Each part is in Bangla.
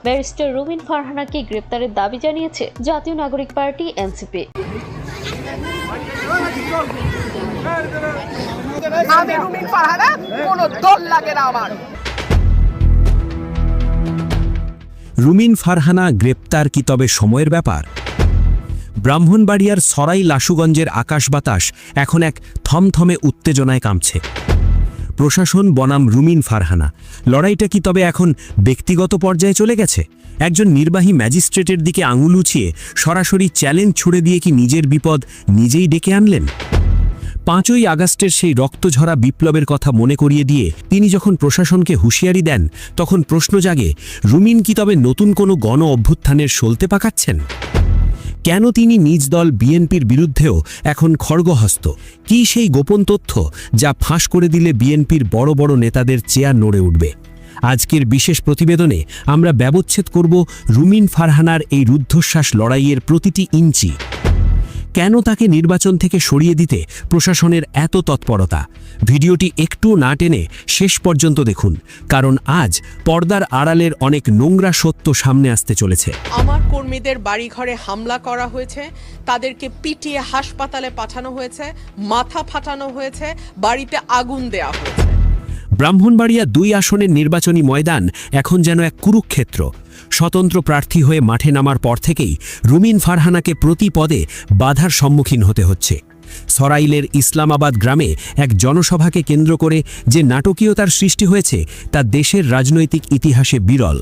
ব্যারিস্টার রুমিন ফারহানাকে গ্রেপ্তারের দাবি জানিয়েছে জাতীয় নাগরিক পার্টি এনসিপি। আমি রুমিন ফারহানা, কোনো দল লাগে না আমার। রুমিন ফারহানা গ্রেপ্তার কি তবে সময়ের ব্যাপার? ব্রাহ্মণবাড়িয়ার সরাই লাশুগঞ্জের আকাশ বাতাস এখন এক থমথমে উত্তেজনায় কাঁপছে। প্রশাসন বনাম রুমিন ফারহানা লড়াইটা কি তবে এখন ব্যক্তিগত পর্যায়ে চলে গেছে? একজন নির্বাহী ম্যাজিস্ট্রেটের দিকে আঙুল উঁচিয়ে সরাসরি চ্যালেঞ্জ ছুড়ে দিয়ে কি নিজের বিপদ নিজেই ডেকে আনলেন? 5ই আগস্টের সেই রক্তঝরা বিপ্লবের কথা মনে করিয়ে দিয়ে তিনি যখন প্রশাসনকে হুঁশিয়ারি দেন, তখন প্রশ্ন জাগে, রুমিন কি তবে নতুন কোনো গণ অভ্যুত্থানের সলতে পাকাচ্ছেন? কেন তিনি নিজ দল বিএনপির বিরুদ্ধেও এখন খড়গহস্ত? কি সেই গোপন তথ্য যা ফাঁস করে দিলে বিএনপির বড় বড় নেতাদের চেয়ার নড়ে উঠবে? আজকের বিশেষ প্রতিবেদনে আমরা ব্যবচ্ছেদ করব রুমিন ফারহানার এই রুদ্ধশ্বাস লড়াইয়ের প্রতিটি ইঞ্চি। কেন তাকে নির্বাচন থেকে সরিয়ে দিতে প্রশাসনের এত তৎপরতা? ভিডিওটি একটু না টেনে শেষ পর্যন্ত দেখুন, কারণ আজ পর্দার আড়ালের অনেক নোংরা সত্য সামনে আসতে চলেছে। আমার কর্মীদের বাড়িঘরে হামলা করা হয়েছে, তাদেরকে পিটিয়ে হাসপাতালে পাঠানো হয়েছে, মাথা ফাটানো হয়েছে, বাড়িতে আগুন দেওয়া হয়েছে। ব্রাহ্মণবাড়িয়া 2 আসনের নির্বাচনী ময়দান এখন যেন এক কুরুক্ষেত্র। স্বতন্ত্র প্রার্থী হয়ে মাঠে নামার পর থেকেই রুমিন ফারহানাকে প্রতি পদে বাধার সম্মুখীন হতে হচ্ছে। সরাইলের ইসলামাবাদ গ্রামে এক জনসভাকে কেন্দ্র করে যে নাটকীয়তার সৃষ্টি হয়েছে তা দেশের রাজনৈতিক ইতিহাসে বিরল।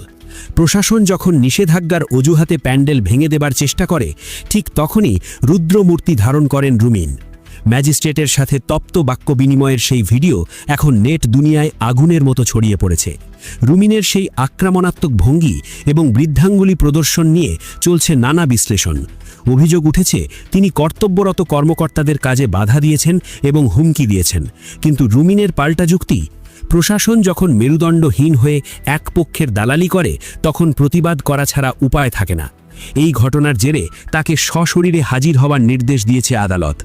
প্রশাসন যখন নিষেধাজ্ঞার অজুহাতে প্যান্ডেল ভেঙে দেবার চেষ্টা করে, ঠিক তখনই রুদ্রমূর্তি ধারণ করেন রুমিন। ম্যাজিস্ট্রেটের সাথে তপ্ত বাক্য বিনিময়ের সেই ভিডিও এখন নেট দুনিয়ায় আগুনের মতো ছড়িয়ে পড়েছে। রুমিনের সেই আক্রমণাত্মক ভঙ্গি এবং বৃদ্ধাঙ্গুলি প্রদর্শন নিয়ে চলছে নানা বিশ্লেষণ। অভিযোগ উঠেছে তিনি কর্তব্যরত কর্মকর্তাদের কাজে বাধা দিয়েছেন এবং হুমকি দিয়েছেন। কিন্তু রুমিনের পাল্টা যুক্তি, প্রশাসন যখন মেরুদণ্ডহীন হয়ে এক পক্ষের দালালি করে, তখন প্রতিবাদ করা ছাড়া উপায় থাকে না। এই ঘটনার জেরে তাকে সশরীরে হাজির হওয়ার নির্দেশ দিয়েছে আদালত।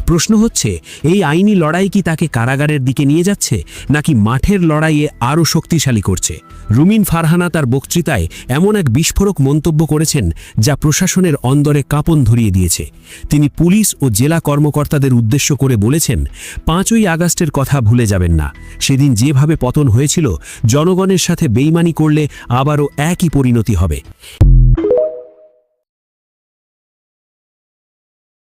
প্রশ্ন হচ্ছে, এই আইনি লড়াই কি তাকে কারাগারের দিকে নিয়ে যাচ্ছে, নাকি মাঠের লড়াইয়ে আরও শক্তিশালী করছে? রুমিন ফারহানা তার বক্তৃতায় এমন এক বিস্ফোরক মন্তব্য করেছেন যা প্রশাসনের অন্দরে কাঁপন ধরিয়ে দিয়েছে। তিনি পুলিশ ও জেলা কর্মকর্তাদের উদ্দেশ্য করে বলেছেন, 5ই আগস্টের কথা ভুলে যাবেন না। সেদিন যেভাবে পতন হয়েছিল, জনগণের সাথে বেইমানি করলে আবারও একই পরিণতি হবে।